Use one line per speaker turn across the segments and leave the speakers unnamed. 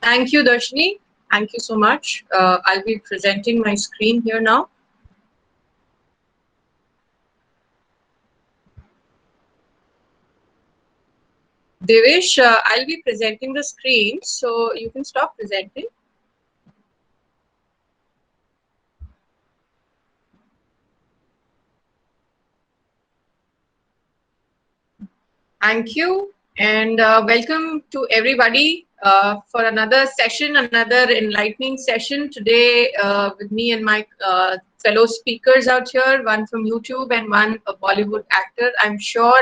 Thank you, Darshini. Thank you so much. I'll be presenting my screen here now. Devesh, I'll be presenting the screen, so you can stop presenting. Thank you, and welcome to everybody for another session, another enlightening session today with me and my fellow speakers out here, one from YouTube and one a Bollywood actor. I'm sure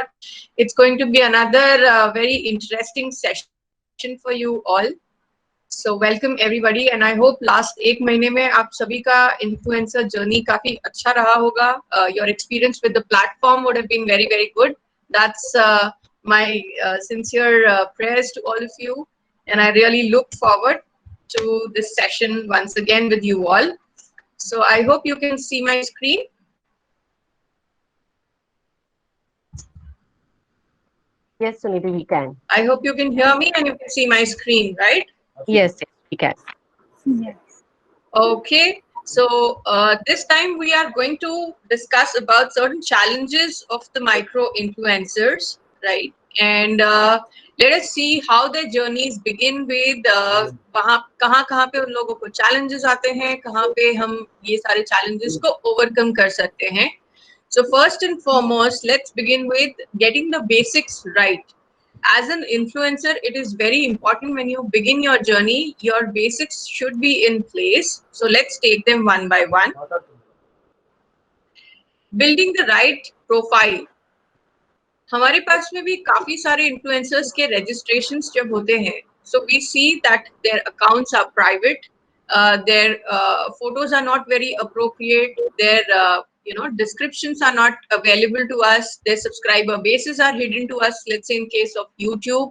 it's going to be another very interesting session for you all. So welcome everybody, and I hope last एक महीने में आप सभी का influencer journey काफी अच्छा रहा होगा. Your experience with the platform would have been very good. That's my sincere prayers to all of you, and I really look forward to this session once again with you all. So I hope you can see my screen.
Yes, Sunidhi, we can.
I hope you can hear me and you can see my screen, right?
Yes, we can.
Yes.
Okay, so this time we are going to discuss about certain challenges of the micro influencers, right? And let us see how their journeys begin with कहाँ पे उन लोगों को challenges आते हैं, कहाँ पे हम ये सारे challenges को overcome कर सकते हैं. So first and foremost, let's begin with getting the basics right. As an influencer, it is very important when you begin your journey, your basics should be in place. So let's take them one by one. Building the right profile. हमारे पास में भी काफी सारे influencers के registrations जब होते हैं, so we see that their accounts are private, their photos are not very appropriate, their descriptions are not available to us, their subscriber bases are hidden to us, let's say in case of YouTube.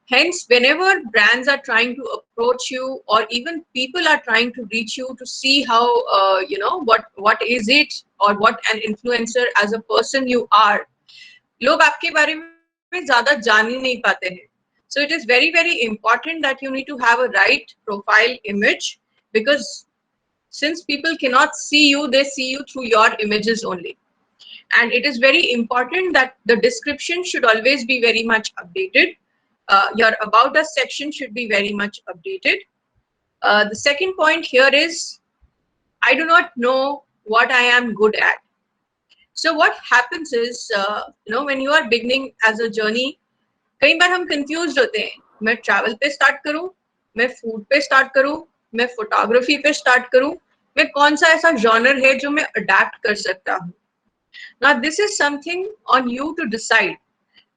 Hence, whenever brands are trying to approach you, or even people are trying to reach you to see how what is it, or what an influencer as a person you are, लोग आपके बारे में ज़्यादा जान ही नहीं पाते हैं. So it is very important that you need to have a right profile image, because since people cannot see you, they see you through your images only. And it is very important that the description should always be very much updated. Your about us section should be very much updated. The second point here is, I do not know what I am good at. So what happens is, when you are beginning as a journey, कई बार हम confused होते हैं. मैं travel पे start करूँ, मैं food पे start करूँ, मैं photography पे start करूँ, मैं कौन सा ऐसा genre है जो मैं adapt कर सकता हूँ. Now this is something on you to decide.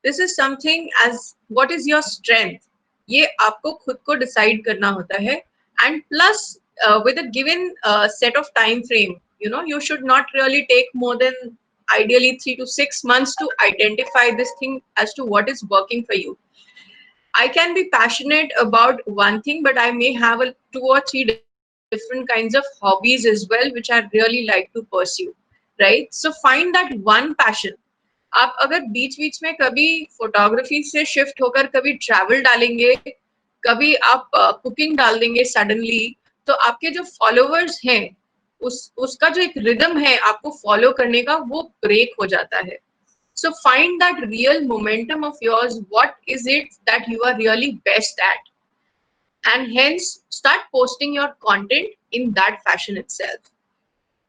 This is something as what is your strength. ये आपको खुद को decide करना होता है. And plus, with a given set of time frame, you should not really take more than ideally 3 to 6 months to identify this thing as to what is working for you. I can be passionate about one thing, but I may have 2 or 3 different kinds of hobbies as well, which I really like to pursue, right? So find that one passion. आप अगर बीच में कभी photography से shift होकर कभी travel डालेंगे, कभी आप कुकिंग डाल देंगे सडनली, तो आपके जो फॉलोअर्स हैं उसका जो एक रिदम है आपको फॉलो करने का, वो ब्रेक हो जाता है. So find that real momentum of yours. What is it that you are really best at? And hence start posting your content in that fashion itself.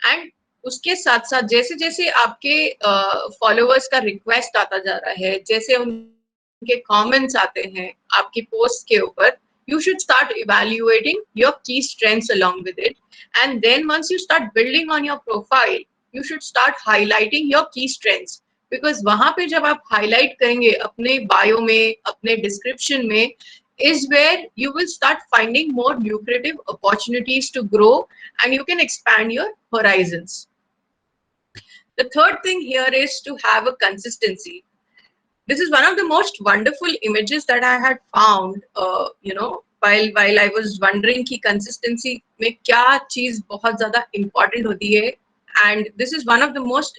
And उसके साथ साथ जैसे जैसे आपके फॉलोअर्स का रिक्वेस्ट आता जा रहा है, जैसे उनके कमेंट्स आते हैं आपकी पोस्ट के ऊपर, you should start evaluating your key strengths along with it. And then once you start building on your profile, you should start highlighting your key strengths. Because वहां पे जब आप highlight करेंगे अपने bio में, अपने description में, is where you will start finding more lucrative opportunities to grow, and you can expand your horizons. The third thing here is to have a consistency. This is one of the most wonderful images that I had found, while I was wondering कि consistency में क्या चीज बहुत ज़्यादा important होती है. And this is one of the most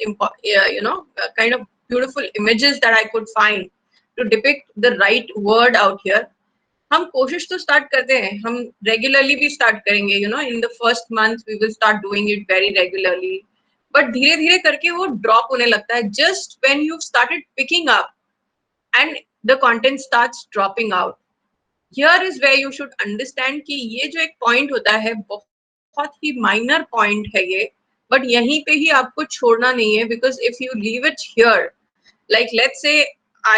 kind of beautiful images that I could find to depict the right word out here. हम कोशिश तो स्टार्ट करते हैं, हम रेगुलरली भी स्टार्ट करेंगे, you know, in the first month we will start doing it very regularly, but धीरे धीरे करके वो ड्रॉप होने लगता है just when you started picking up and the content starts dropping out. Here is where you should understand कि ये जो एक पॉइंट होता है बहुत ही माइनर पॉइंट है ये, बट यहीं पे ही आपको छोड़ना नहीं है, because if you leave it here, like let's say I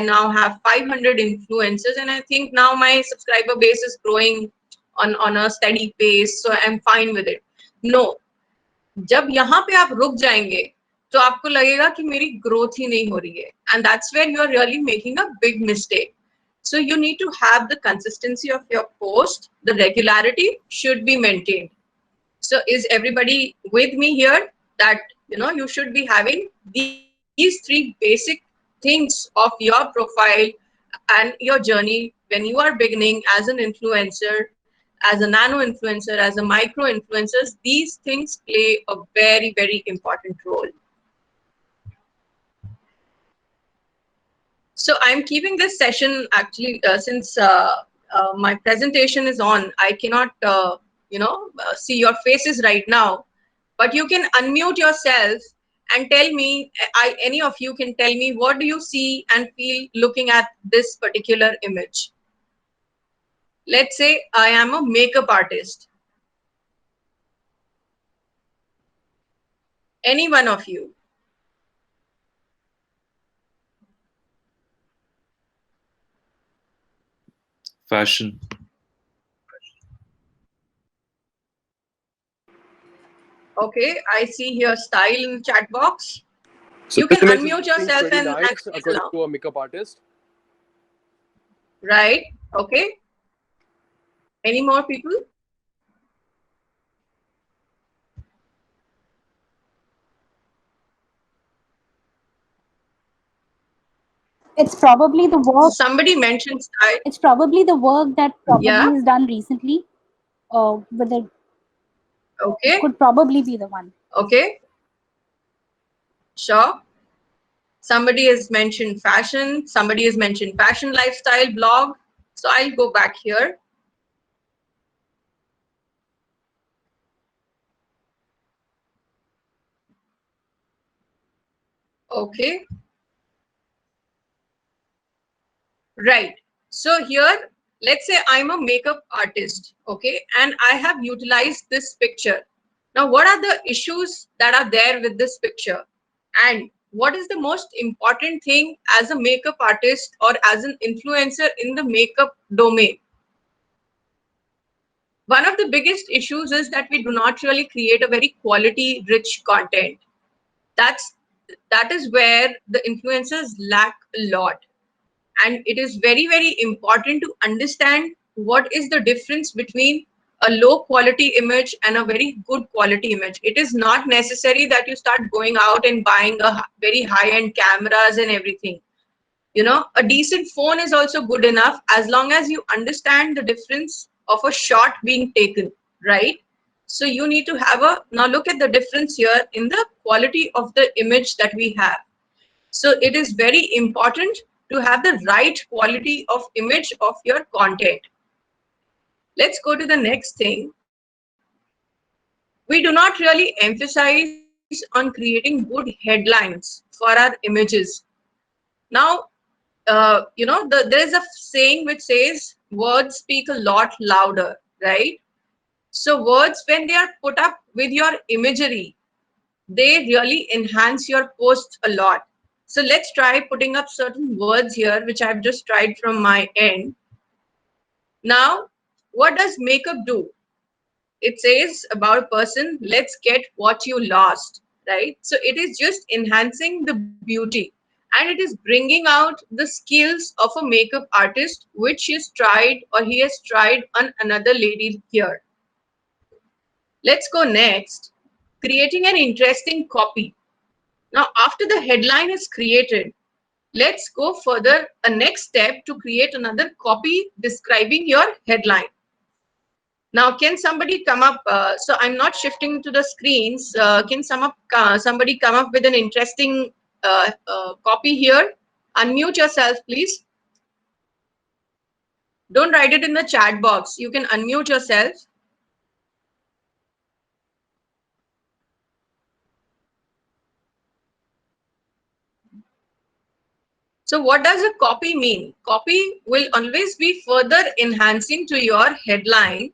now have 500 influencers, and I think now my subscriber base is growing on a steady pace, so I'm fine with it. No, जब यहाँ पे आप रुक जाएंगे तो आपको लगेगा कि मेरी ग्रोथ ही नहीं हो रही है, and that's where you are really making a big mistake. So you need to have the consistency of your post, the regularity should be maintained. So is everybody with me here that, you know, you should be having these three basic things of your profile and your journey when you are beginning as an influencer, as a nano influencer, as a micro influencers? These things play a very, very important role. So I'm keeping this session actually since my presentation is on, I cannot, see your faces right now, but you can unmute yourself and tell me, any of you can tell me, what do you see and feel looking at this particular image? Let's say I am a makeup artist. Any one of you?
Fashion.
Okay, I see here style in the chat box.
So
you can
this image
unmute
is
yourself
pretty
and
nice
explain
according
now.
to a makeup artist.
Right, okay. Any more people?
It's probably the work.
Somebody mentioned style.
It's probably the work that probably
Yeah.
is done recently. With the
Okay.
could probably be the one.
Okay. Sure. Somebody has mentioned fashion. Somebody has mentioned fashion lifestyle blog. So I'll go back here. Okay. Right. So here, let's say I'm a makeup artist, okay, and I have utilized this picture. Now, what are the issues that are there with this picture? And what is the most important thing as a makeup artist or as an influencer in the makeup domain? One of the biggest issues is that we do not really create a very quality rich content. That is where the influencers lack a lot. And it is very, very important to understand what is the difference between a low quality image and a very good quality image. It is not necessary that you start going out and buying a very high end cameras and everything. You know, a decent phone is also good enough as long as you understand the difference of a shot being taken, right? So you need to have a, now look at the difference here in the quality of the image that we have. So it is very important to have the right quality of image of your content. Let's go to the next thing. We do not really emphasize on creating good headlines for our images. Now, there is a saying which says words speak a lot louder, right? So words, when they are put up with your imagery, they really enhance your post a lot. So let's try putting up certain words here, which I've just tried from my end. Now, what does makeup do? It says about a person, let's get what you lost, right? So it is just enhancing the beauty, and it is bringing out the skills of a makeup artist, which is tried or he has tried on another lady here. Let's go next. Creating an interesting copy. Now, after the headline is created, let's go further, a next step to create another copy describing your headline. Now, can somebody come up? So I'm not shifting to the screens. Can somebody come up with an interesting copy here? Unmute yourself, please. Don't write it in the chat box. You can unmute yourself. So what does a copy mean? Copy will always be further enhancing to your headline.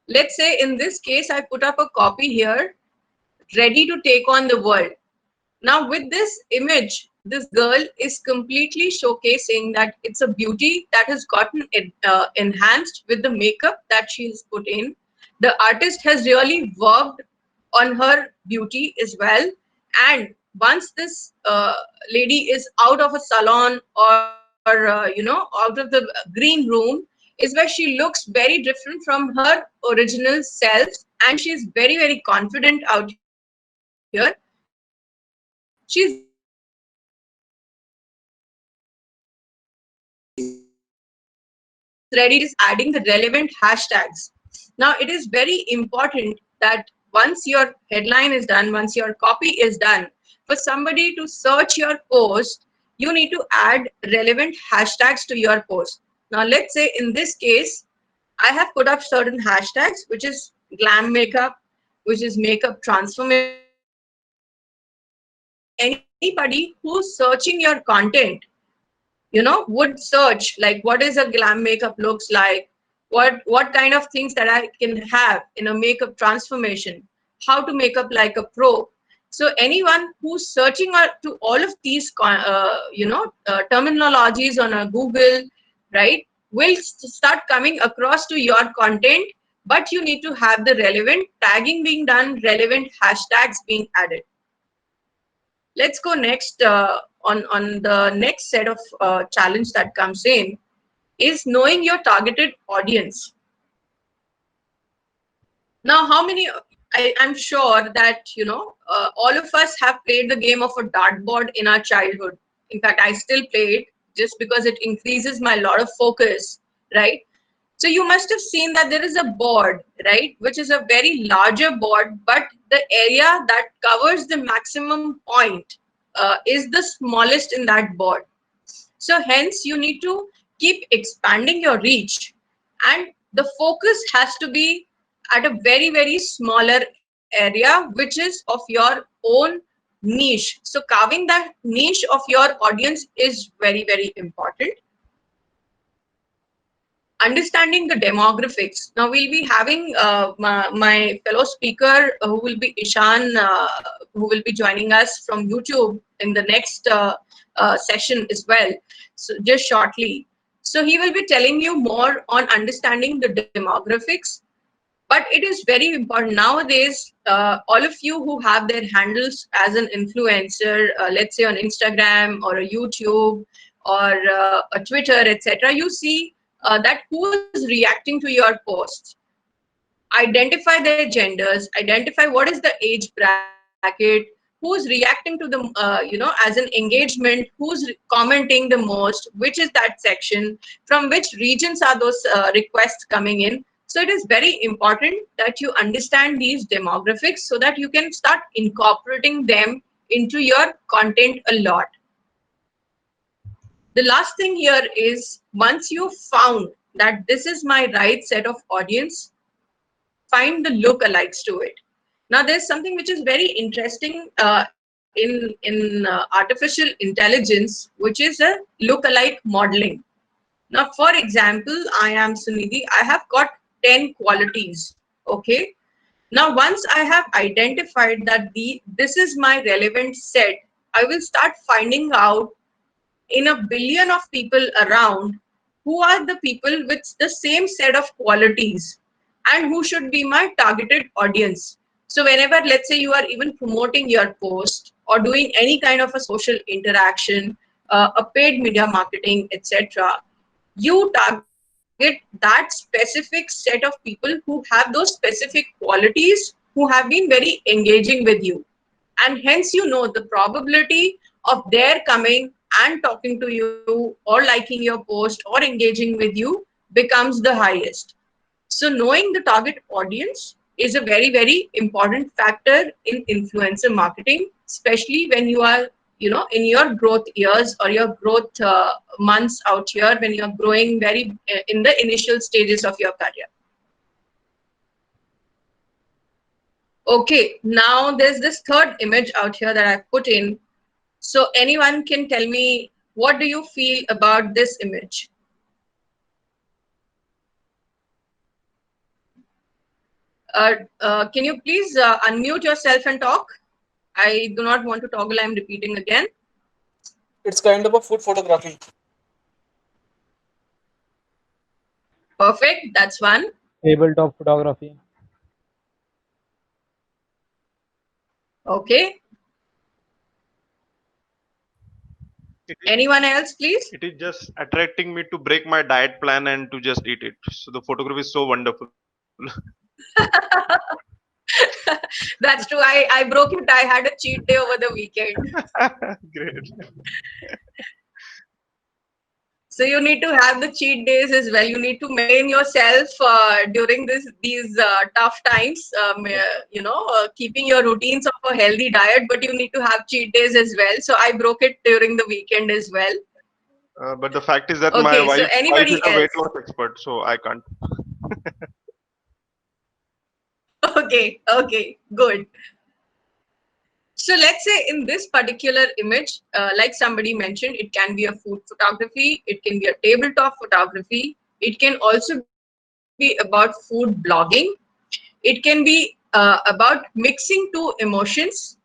Let's say in this case, I put up a copy here, ready to take on the world. Now with this image, this girl is completely showcasing that it's a beauty that has gotten enhanced with the makeup that she's put in. The artist has really worked on her beauty as well. And once this lady is out of a salon or out of the green room, is where she looks very different from her original self, and she's very, very confident out here. She's ready to just adding the relevant hashtags being added. Now it is very important that once your headline is done, once your copy is done, for somebody to search your post, you need to add relevant hashtags to your post. Now let's say in this case, I have put up certain hashtags, which is glam makeup, which is makeup transformation. Anybody who's searching your content, would search like what is a glam makeup looks like, what kind of things that I can have in a makeup transformation, how to make up like a pro. So anyone who's searching to all of these terminologies on a Google, right, will start coming across to your content, but you need to have the relevant tagging being done, relevant hashtags being added. Let's go next on the next set of challenge that comes in is knowing your targeted audience. Now, how many? I'm sure that all of us have played the game of a dartboard in our childhood. In fact, I still play it just because it increases my lot of focus, right? So you must have seen that there is a board, right, which is a very larger board, but the area that covers the maximum point is the smallest in that board. So hence you need to keep expanding your reach, and the focus has to be at a very, very smaller area, which is of your own niche. So carving that niche of your audience is very, very important. Understanding the demographics. Now we'll be having my fellow speaker who will be Ishan, who will be joining us from YouTube in the next session as well, so just shortly. So he will be telling you more on understanding the demographics. But it is very important nowadays, all of you who have their handles as an influencer, let's say on Instagram or a YouTube or a Twitter, etc., you see that who is reacting to your posts. Identify their genders, identify what is the age bracket, who's reacting to the, as an engagement, who's commenting the most, which is that section, from which regions are those requests coming in. So it is very important that you understand these demographics so that you can start incorporating them into your content a lot. The last thing here is, once you've found that this is my right set of audience, find the lookalikes to it. Now, there's something which is very interesting in artificial intelligence, which is a lookalike modeling. Now, for example, I am Sunidhi. I have got 10 qualities. Okay. Now, once I have identified that this is my relevant set, I will start finding out in a billion of people around who are the people with the same set of qualities and who should be my targeted audience. So whenever, let's say, you are even promoting your post or doing any kind of a social interaction, a paid media marketing, etc., you target that specific set of people who have those specific qualities, who have been very engaging with you. And hence, the probability of their coming and talking to you or liking your post or engaging with you becomes the highest. So knowing the target audience is a very, very important factor in influencer marketing, especially when you are in your growth years or your growth months out here when you're growing very in the initial stages of your career. Okay, now there's this third image out here that I've put in. So anyone can tell me, what do you feel about this image? Can you please unmute yourself and talk? I do not want to toggle, I'm repeating again.
It's kind of a food photography.
Perfect, that's one.
Tabletop photography.
Okay. Anyone else, please?
It is just attracting me to break my diet plan and to just eat it. So the photography is so wonderful.
That's true. I broke it. I had a cheat day over the weekend.
Great.
So you need to have the cheat days as well. You need to maintain yourself during these tough times. Keeping your routines of a healthy diet, but you need to have cheat days as well. So I broke it during the weekend as well.
But the fact is that
Okay,
my
so
wife
anybody
is a weight
else?
loss expert, so I can't.
Okay, good. So let's say in this particular image, like somebody mentioned, it can be a food photography, it can be a tabletop photography, it can also be about food blogging, it can be about mixing two emotions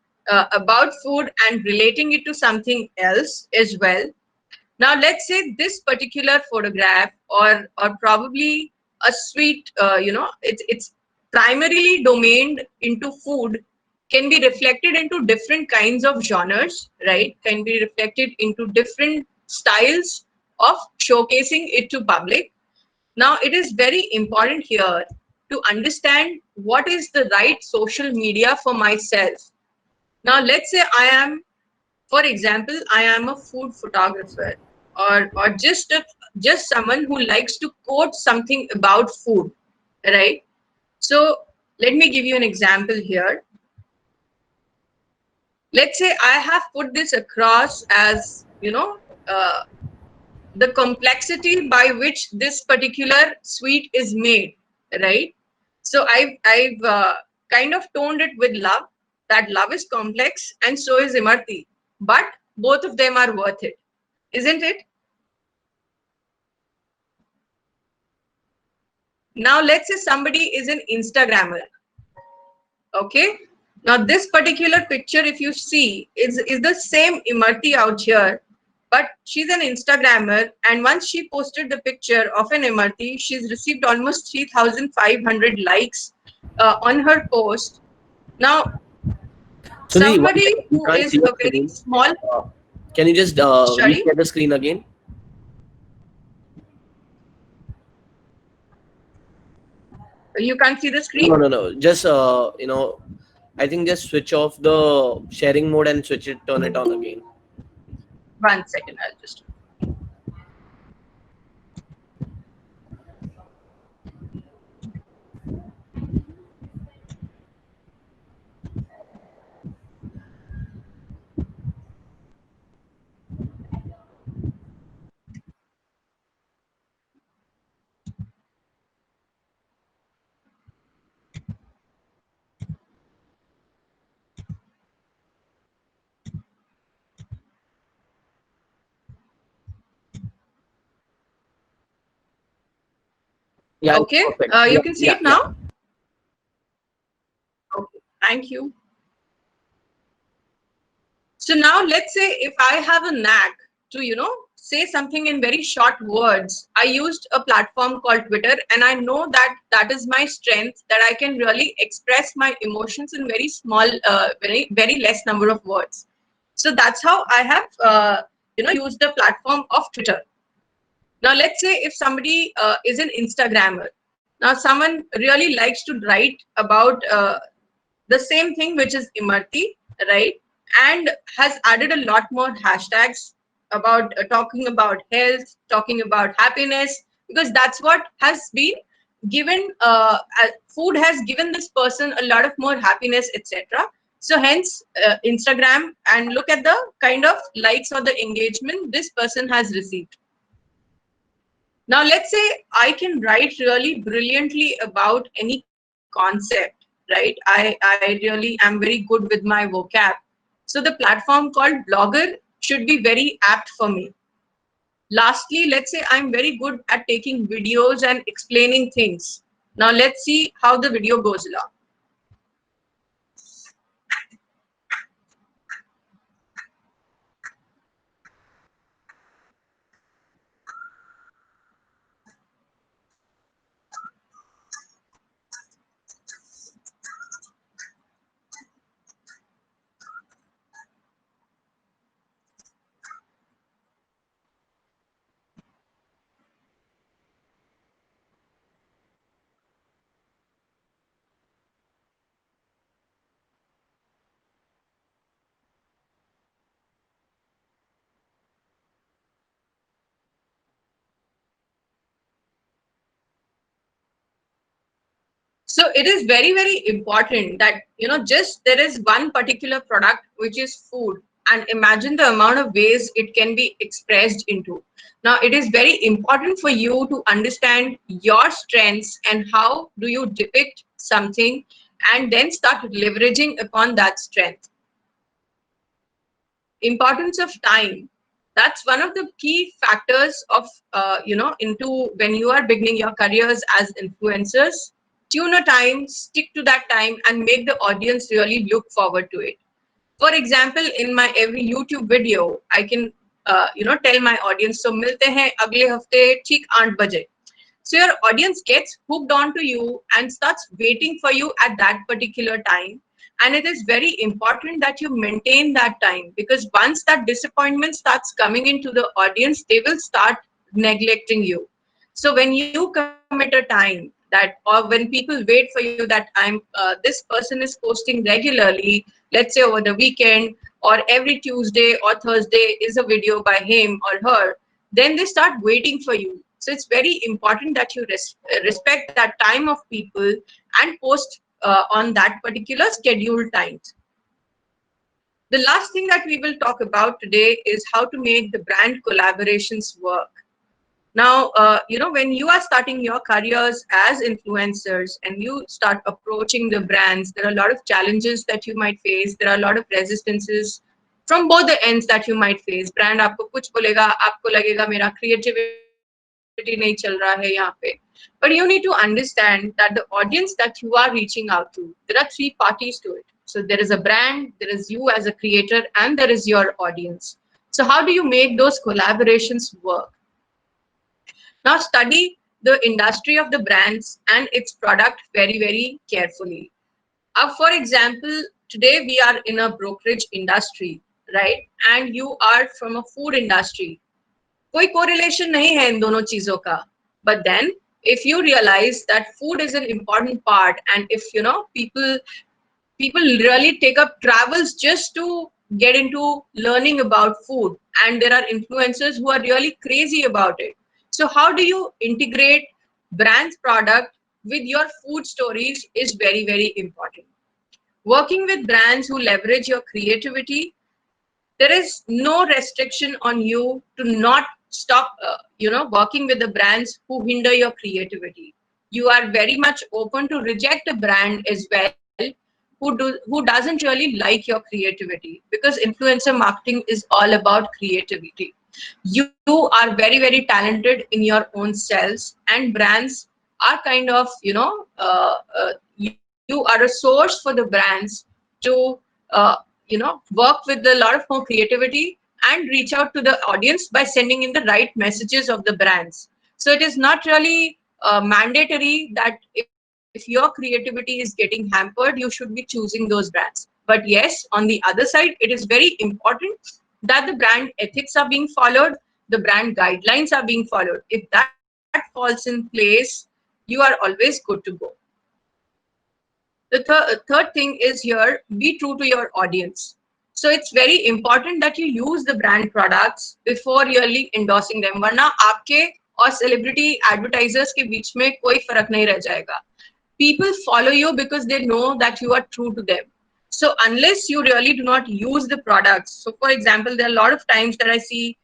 about food and relating it to something else as well. Now let's say this particular photograph or probably a sweet, it's primarily domained into food, can be reflected into different kinds of genres, right? Can be reflected into different styles of showcasing it to public. Now it is very important here to understand what is the right social media for myself. Now let's say I am, for example, I am a food photographer or just someone who likes to quote something about food, right? So let me give you an example here. Let's say I have put this across as, the complexity by which this particular sweet is made, right? So I've kind of toned it with love, that love is complex and so is Imarti, but both of them are worth it, isn't it? Now let's say somebody is an Instagrammer. Okay, now this particular picture, if you see, is the same Imarti out here, but she's an Instagrammer, and once she posted the picture of an Imarti, she's received almost 3,500 likes on her post. Now
Sunidhi,
somebody
you
who
can't
is
see
a
the
very
screen.
small,
Can you just
sorry,
reshare the screen again?
you can't see the screen.
No. Just I think just switch off the sharing mode and turn it on again.
1 second, I'll just.
Yeah.
Okay,
Perfect.
you can see it
Yeah.
now. Okay, thank you. So now let's say if I have a knack to, say something in very short words, I used a platform called Twitter, and I know that that is my strength, that I can really express my emotions in very small, very less number of words. So that's how I have, used the platform of Twitter. Now let's say if somebody is an Instagrammer. Now someone really likes to write about the same thing, which is Imarti, right? And has added a lot more hashtags about talking about health, talking about happiness, because that's what has been given, food has given this person a lot of more happiness, etc. So hence Instagram, and look at the kind of likes or the engagement this person has received. Now let's say I can write really brilliantly about any concept, right? I really am very good with my vocab. So the platform called Blogger should be very apt for me. Lastly, let's say I'm very good at taking videos and explaining things. Now let's see how the video goes along. So it is very, very important that, just there is one particular product, which is food, and imagine the amount of ways it can be expressed into. Now, it is very important for you to understand your strengths and how do you depict something and then start leveraging upon that strength. Importance of time. That's one of the key factors of, into when you are beginning your careers as influencers. Tune a time, stick to that time, and make the audience really look forward to it. For example, in my every YouTube video, I can, tell my audience, so milte hain agle hafte theek 8 baje. So your audience gets hooked onto you and starts waiting for you at that particular time. And it is very important that you maintain that time, because once that disappointment starts coming into the audience, they will start neglecting you. So when you commit a time that, or when people wait for you that this person is posting regularly, let's say over the weekend or every Tuesday or Thursday is a video by him or her, then they start waiting for you. So it's very important that you respect that time of people and post on that particular scheduled times. The last thing that we will talk about today is how to make the brand collaborations work. Now, when you are starting your careers as influencers and you start approaching the brands, there are a lot of challenges that you might face. There are a lot of resistances from both the ends that you might face. Brand आपको कुछ बोलेगा, आपको लगेगा मेरा creativity नहीं चल रहा है यहाँ पे. But you need to understand that the audience that you are reaching out to, there are 3 parties to it. So there is a brand, there is you as a creator, and there is your audience. So how do you make those collaborations work? Now study the industry of the brands and its product very, very carefully. For example, today we are in a brokerage industry, right? And you are from a food industry. कोई correlation नहीं है इन दोनों चीजों का. But then, if you realize that food is an important part, and if people really take up travels just to get into learning about food, and there are influencers who are really crazy about it. So how do you integrate brand's product with your food stories is very, very important. Working with brands who leverage your creativity, there is no restriction on you to not stop, working with the brands who hinder your creativity. You are very much open to reject a brand as well who doesn't really like your creativity, because influencer marketing is all about creativity. You are very, very talented in your own selves, and brands are kind of, you are a source for the brands to, work with a lot of more creativity and reach out to the audience by sending in the right messages of the brands. So it is not really mandatory that if your creativity is getting hampered, you should be choosing those brands. But yes, on the other side, it is very important that the brand ethics are being followed, the brand guidelines are being followed. If that falls in place, you are always good to go. The third thing is here, be true to your audience. So it's very important that you use the brand products before really endorsing them. वरना आपके और celebrity advertisers के बीच में कोई फर्क नहीं रह जाएगा. People follow you because they know that you are true to them. So unless you really do not use the products, so for example, there are a lot of times that I see,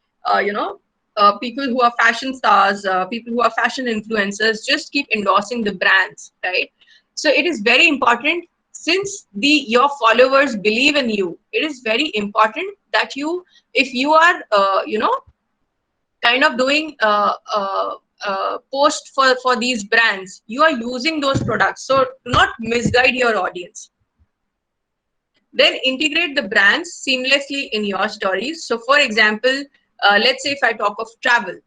people who are fashion stars, people who are fashion influencers, just keep endorsing the brands, right? So it is very important, since your followers believe in you. It is very important that you, if you are, kind of doing post for these brands, you are using those products. So do not misguide your audience. Then integrate the brands seamlessly in your stories. So for example, let's say if I talk of travel,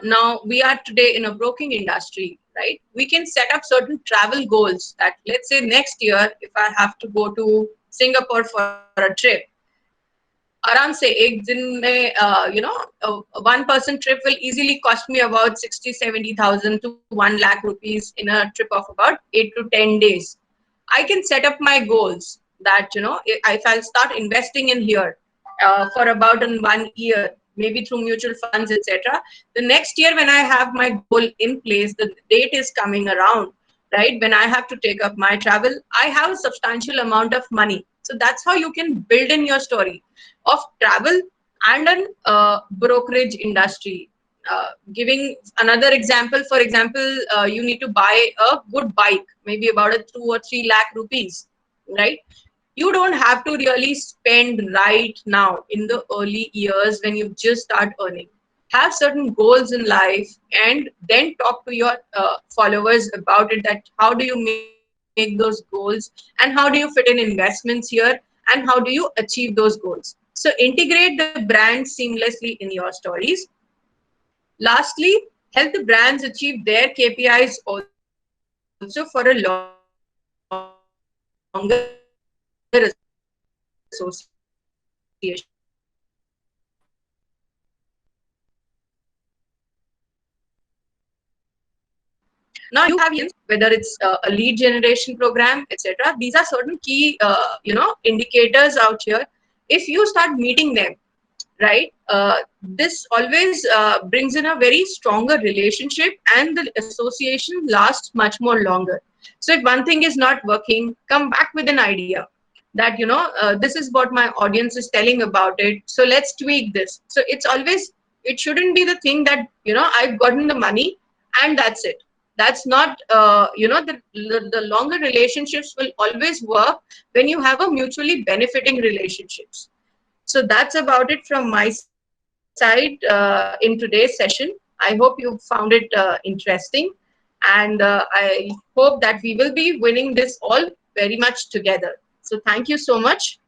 now we are today in a broking industry, right? We can set up certain travel goals that, let's say next year, if I have to go to Singapore for a trip, आराम से एक दिन में one person trip will easily cost me about 60,000-70,000 to 1 lakh rupees in a trip of about 8 to 10 days. I can set up my goals that, if I'll start investing in here for about in 1 year, maybe through mutual funds, etc. The next year when I have my goal in place, the date is coming around, right? When I have to take up my travel, I have a substantial amount of money. So that's how you can build in your story of travel and an brokerage industry. Giving another example, for example, you need to buy a good bike, maybe about a 2 or 3 lakh rupees, right? You don't have to really spend right now in the early years when you just start earning. Have certain goals in life and then talk to your followers about it, that how do you make those goals and how do you fit in investments here and how do you achieve those goals. So integrate the brand seamlessly in your stories. Lastly, help the brands achieve their KPIs also for a longer association. Now you have, whether it's a lead generation program, etc. These are certain key, indicators out here. If you start meeting them, right, this always brings in a very stronger relationship, and the association lasts much more longer. So if one thing is not working, come back with an idea that, this is what my audience is telling about it, so let's tweak this. So it shouldn't be the thing that, I've gotten the money and that's it. That's not, the longer relationships will always work when you have a mutually benefiting relationships. So that's about it from my side in today's session. I hope you found it interesting, and I hope that we will be winning this all very much together. So thank you so much.